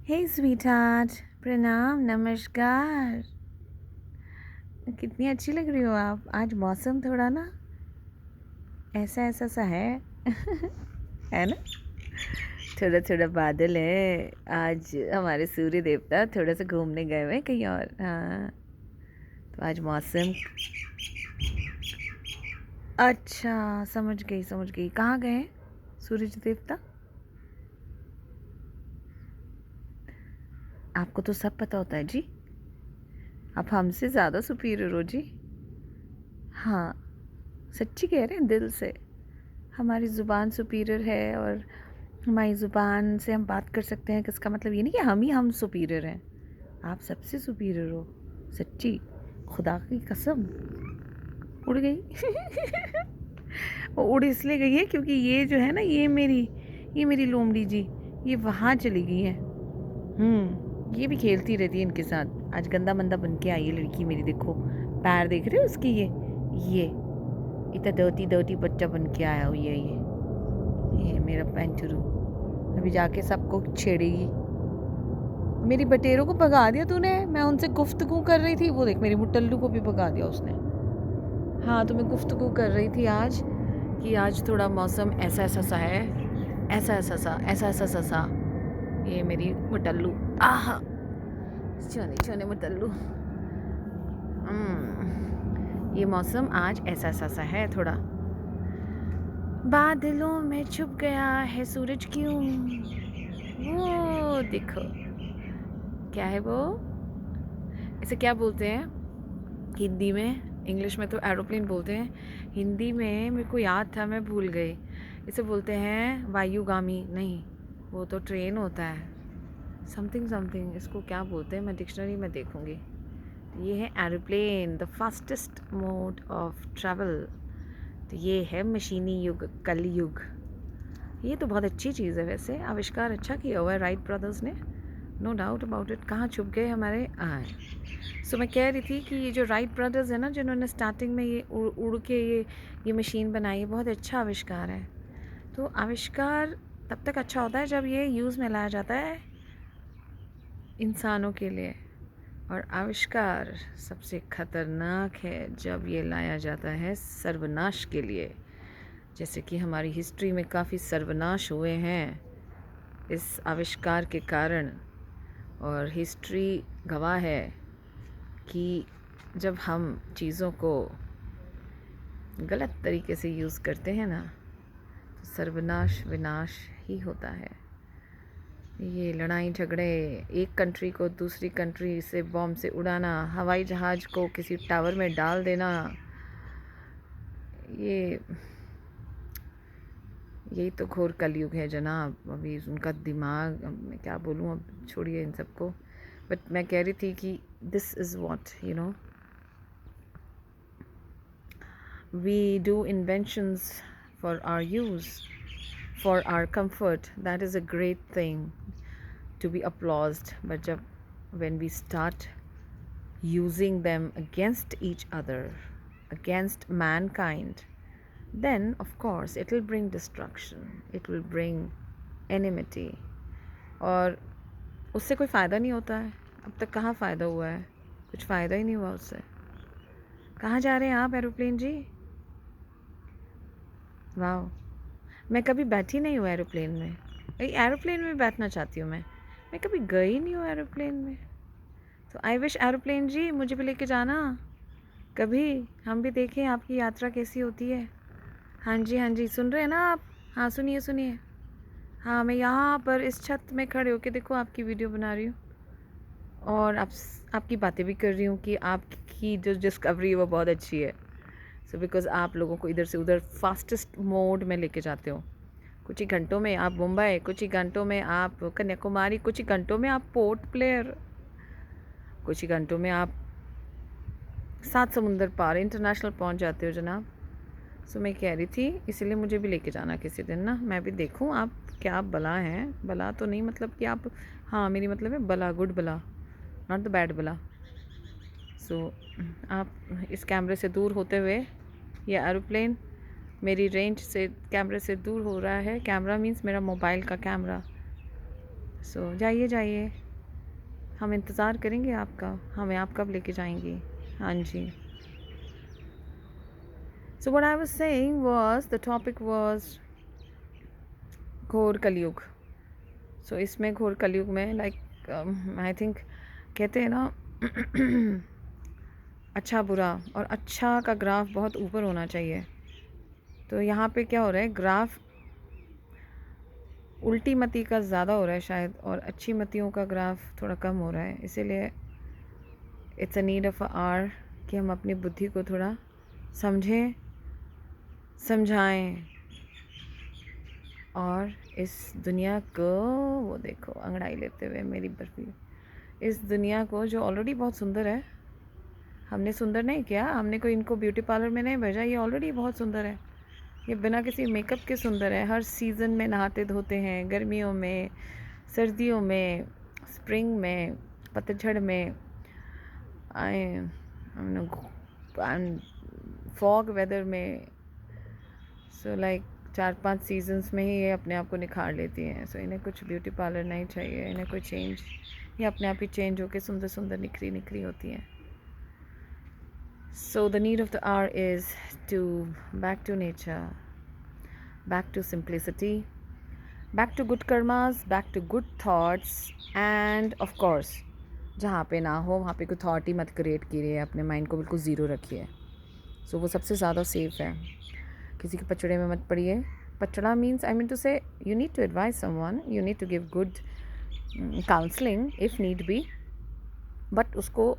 हे sweetheart, प्रणाम, नमस्कार। कितनी अच्छी लग रही हो आप। आज मौसम थोड़ा ना ऐसा ऐसा सा है है ना। थोड़ा थोड़ा बादल है। आज हमारे सूर्य देवता थोड़ा सा घूमने गए हुए हैं कहीं और। हाँ, तो आज मौसम। अच्छा, समझ गई समझ गई। कहाँ गए हैं सूरज देवता? आपको तो सब पता होता है जी। आप हमसे ज़्यादा सुपीरियर हो जी। हाँ, सच्ची कह रहे हैं दिल से। हमारी ज़ुबान सुपीरियर है और हमारी ज़ुबान से हम बात कर सकते हैं। इसका मतलब ये नहीं कि हम सुपीरियर हैं। आप सबसे सुपीरियर हो, सच्ची, खुदा की कसम। उड़ गई वो उड़ इसलिए गई है क्योंकि ये जो है ना, ये मेरी लोमड़ी जी, ये वहाँ चली गई है। ये भी खेलती रहती है इनके साथ। आज गंदा मंदा बन के आई है लड़की मेरी। देखो पैर देख रहे हो उसके, ये इतना दर्टी दर्टी बच्चा बन के आया हुई है ये मेरा पैंचरू। अभी जाके सबको छेड़ेगी। मेरी बटेरों को भगा दिया तूने। मैं उनसे गुफ्तगू कर रही थी, वो देख मेरी मुटल्लू को भी भगा दिया उसने। हाँ, तो मैं गुफ्तगू कर रही थी आज कि आज थोड़ा मौसम ऐसा ऐसा सा है, ऐसा ऐसा सा, ऐसा ऐसा सा सा। ये मेरी मुटल्लू, आह, छोने छोने मुटल्लू। ये मौसम आज ऐसा ऐसा सा है थोड़ा। बादलों में छुप गया है सूरज क्यों? वो देखो, क्या है वो, इसे क्या बोलते हैं हिंदी में? इंग्लिश में तो एरोप्लेन बोलते हैं, हिंदी में मेरे को याद था, मैं भूल गई। इसे बोलते हैं वायुगामी। नहीं, वो तो ट्रेन होता है। समथिंग समथिंग, इसको क्या बोलते हैं, मैं डिक्शनरी में देखूंगी। ये है aeroplane, the fastest mode of travel. तो ये है मशीनी युग, कल युग। ये तो बहुत अच्छी चीज़ है वैसे, आविष्कार अच्छा किया हुआ है राइट ब्रदर्स ने, नो डाउट अबाउट इट। कहाँ छुप गए हमारे आए। सो मैं कह रही थी कि ये जो राइट ब्रदर्स है ना, जिन्होंने स्टार्टिंग में ये उड़ उड़ के ये मशीन बनाई है, बहुत अच्छा आविष्कार है। तो आविष्कार तब तक अच्छा होता है जब ये यूज़ में लाया जाता है इंसानों के लिए, और आविष्कार सबसे खतरनाक है जब ये लाया जाता है सर्वनाश के लिए। जैसे कि हमारी हिस्ट्री में काफ़ी सर्वनाश हुए हैं इस आविष्कार के कारण, और हिस्ट्री गवाह है कि जब हम चीज़ों को गलत तरीके से यूज़ करते हैं ना, तो सर्वनाश विनाश ही होता है। ये लड़ाई झगड़े, एक कंट्री को दूसरी कंट्री से बॉम्ब से उड़ाना, हवाई जहाज़ को किसी टावर में डाल देना, ये यही तो घोर कलयुग है जनाब। अभी उनका दिमाग, अब मैं क्या बोलूँ, अब छोड़िए इन सबको। बट मैं कह रही थी कि this is what we do inventions for our use, for our comfort. That is a great thing to be applauded. But when we start using them against each other, against mankind, then of course it will bring destruction, it will bring enmity, और उससे कोई फ़ायदा नहीं होता है। अब तक कहाँ फ़ायदा हुआ है? कुछ फ़ायदा ही नहीं हुआ उससे। कहाँ जा रहे हैं आप एरोप्लेन जी? वाह, मैं कभी बैठी नहीं हूँ एरोप्लेन में। एरोप्लेन में बैठना चाहती हूँ मैं कभी गई नहीं हूँ एरोप्लेन में। तो आई विश एरोप्लेन जी मुझे भी लेके जाना कभी, हम भी देखें आपकी यात्रा कैसी होती है। हाँ जी हाँ जी, सुन रहे हैं ना आप? हाँ सुनिए सुनिए। हाँ, मैं यहाँ पर इस छत में खड़े होके देखो आपकी वीडियो बना रही हूँ, और आपकी बातें भी कर रही हूँ कि आपकी जो डिस्कवरी है वो बहुत अच्छी है। सो बिकॉज़ आप लोगों को इधर से उधर फास्टेस्ट मोड में लेके जाते हो। कुछ ही घंटों में आप मुंबई, कुछ ही घंटों में आप कन्याकुमारी, कुछ ही घंटों में आप पोर्ट ब्लेयर, कुछ ही घंटों में आप 7 समुंदर पार इंटरनेशनल पहुंच जाते हो जनाब। सो मैं कह रही थी इसीलिए मुझे भी लेके जाना किसी दिन ना, मैं भी देखूं आप क्या बला हैं। बला तो नहीं मतलब कि आप, हाँ मेरी मतलब है बला, गुड बला, नॉट द बैड बला। सो आप इस कैमरे से दूर होते हुए, यह एरोप्लेन मेरी रेंज से, कैमरे से दूर हो रहा है। कैमरा मीन्स मेरा मोबाइल का कैमरा। सो जाइए जाइए, हम इंतज़ार करेंगे आपका, हमें आप कब लेके जाएंगी। हाँ जी। So what I was saying was the topic was घोर कलयुग। सो इसमें घोर कलयुग में लाइक आई थिंक कहते हैं ना अच्छा बुरा, और अच्छा का ग्राफ बहुत ऊपर होना चाहिए। तो यहाँ पे क्या हो रहा है, ग्राफ उल्टी मती का ज़्यादा हो रहा है शायद, और अच्छी मतियों का ग्राफ थोड़ा कम हो रहा है। इसीलिए it's a need of a hour कि हम अपनी बुद्धि को थोड़ा समझें, समझाएं, और इस दुनिया को, वो देखो अंगड़ाई लेते हुए मेरी बर्फी, इस दुनिया को जो ऑलरेडी बहुत सुंदर है, हमने सुंदर नहीं किया, हमने कोई इनको ब्यूटी पार्लर में नहीं भेजा, ये ऑलरेडी बहुत सुंदर है। ये बिना किसी मेकअप के सुंदर है। हर सीज़न में नहाते धोते हैं, गर्मियों में, सर्दियों में, स्प्रिंग में, पतझड़ में, आए फॉग वेदर में। सो लाइक 4-5 सीजन्स में ही ये अपने आप को निखार लेती हैं। सो इन्हें कुछ ब्यूटी पार्लर नहीं चाहिए, इन्हें कोई चेंज, ये अपने आप ही चेंज होकर सुंदर सुंदर निखरी निखरी होती हैं। So the need of the hour is to back to nature, back to simplicity, back to good karmas, back to good thoughts, and of course जहाँ पे ना हो वहाँ पे कोई थॉट ही मत क्रिएट कीजिए, अपने माइंड को बिल्कुल ज़ीरो रखिए। सो वो सबसे ज़्यादा सेफ़ है। किसी के पचड़े में मत पड़िए। पचड़ा means I mean to say you need to advice someone, you need to give good counselling if need be, but उसको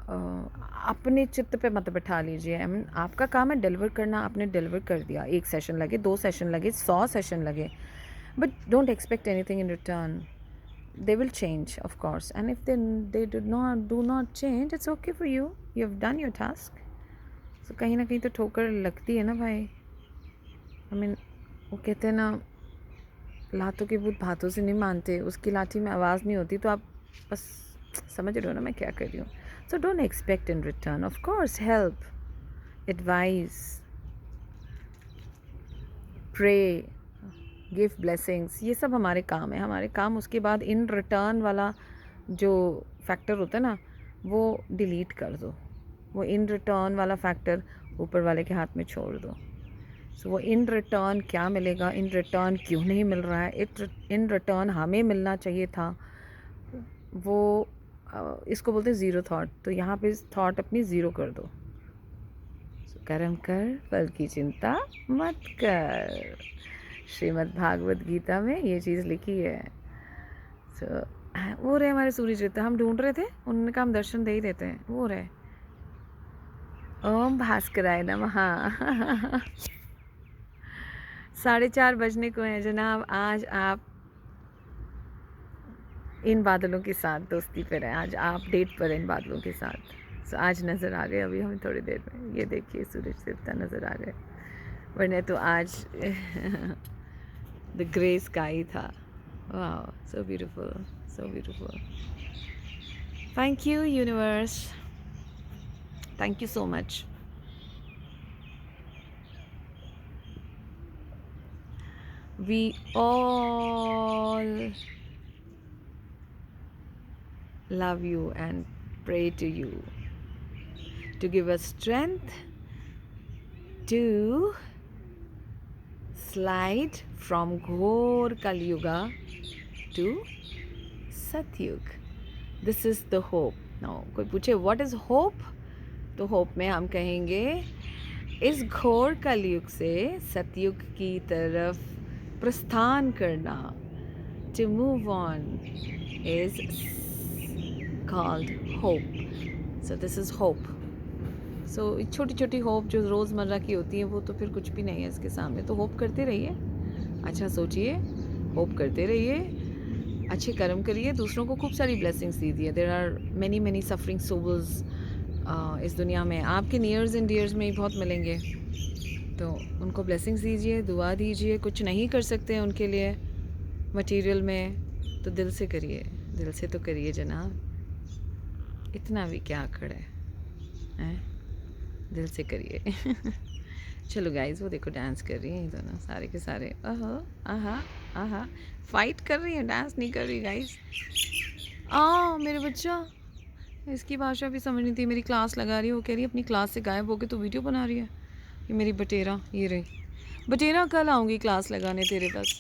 अपने चित्त पे मत बिठा लीजिए। आई मीन आपका काम है डिलीवर करना, आपने डिलीवर कर दिया। 1 सेशन लगे, 2 सेशन लगे, 100 सेशन लगे, but don't expect anything in return. They will change of course, and if they do not change, it's okay for you, you have done your task. So कहीं ना कहीं तो ठोकर लगती है ना भाई। आई मीन वो कहते हैं ना, लातों के भूत भातों से नहीं मानते, उसकी लाठी में आवाज़ नहीं होती। तो आप बस समझ रहे हो ना मैं क्या कर रही हूँ। So don't expect in return. Of course, help, advice, pray, give blessings, ये सब हमारे काम है। हमारे काम उसके बाद इन रिटर्न वाला जो फैक्टर होता है ना, वो डिलीट कर दो। वो इन रिटर्न वाला फैक्टर ऊपर वाले के हाथ में छोड़ दो। सो वो इन रिटर्न क्या मिलेगा, इन रिटर्न क्यों नहीं मिल रहा है, इन रिटर्न हमें मिलना चाहिए था, वो इसको बोलते हैं ज़ीरो थाट। तो यहाँ पे थाट अपनी ज़ीरो कर दो। कर्म कर, फल की चिंता मत कर। श्रीमद् भागवत गीता में ये चीज़ लिखी है। सो वो रहे हमारे सूर्य देवता, हम ढूंढ रहे थे, उन्होंने कहा हम दर्शन दे ही देते हैं। वो रहे। ओम भास्कराय नमः। 4:30 बजने को हैं जनाब। आज आप इन बादलों के साथ दोस्ती पर हैं, आज आप डेट पर हैं इन बादलों के साथ। सो आज नज़र आ गए अभी हमें थोड़ी देर में। ये देखिए सूरज देवता नज़र आ गए, वरना तो आज द ग्रे स्काई था। वाह, so beautiful, so beautiful. Thank you universe, thank you so much. We all love you and pray to you to give us strength to slide from Ghor Kali Yuga to Satyug. This is the hope. Now, कोई पूछे what is hope? तो hope में हम कहेंगे इस घोर कलयुग से सतयुग की तरफ प्रस्थान करना, to move on, is called hope. So this is hope. So छोटी छोटी होप जो रोज़मर्रा की होती है वो तो फिर कुछ भी नहीं है इसके सामने। तो होप करते रहिए, अच्छा सोचिए, होप करते रहिए, अच्छे कर्म करिए, दूसरों को खूब सारी ब्लेसिंग्स दीजिए। There are many many suffering souls इस दुनिया में, आपके नियर्स एंड डियर्स में ही बहुत मिलेंगे। तो उनको ब्लेसिंग्स दीजिए, दुआ दीजिए। कुछ नहीं कर सकते उनके लिए मटेरियल में, तो दिल से करिए, दिल से तो करिए जनाब। इतना भी क्या अकड़ है, दिल से करिए। चलो गाइस, वो देखो डांस कर रही हैं ये दोनों सारे के सारे। ओहो आहा। हाँ, फाइट कर रही है, डांस नहीं कर रही गाइस। मेरे बच्चा, इसकी भाषा भी समझ नहीं थी। मेरी क्लास लगा रही है, वो कह रही है अपनी क्लास से गायब होके तो वीडियो बना रही है। ये मेरी बटेरा, ये रही बटेरा। कल आऊँगी क्लास लगाने तेरे पास।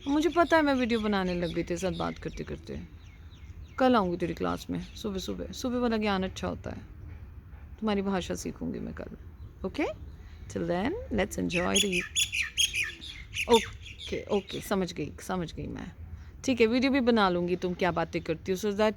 मुझे पता है मैं वीडियो बनाने लग गई तेरे साथ बात करते करते। कल आऊँगी तेरी क्लास में, सुबह सुबह। सुबह वाला ज्ञान अच्छा होता है। तुम्हारी भाषा सीखूंगी मैं कल। Okay, till then let's enjoy the. Okay okay, समझ गई मैं। ठीक है, वीडियो भी बना लूँगी तुम क्या बातें करती हो, सो दैट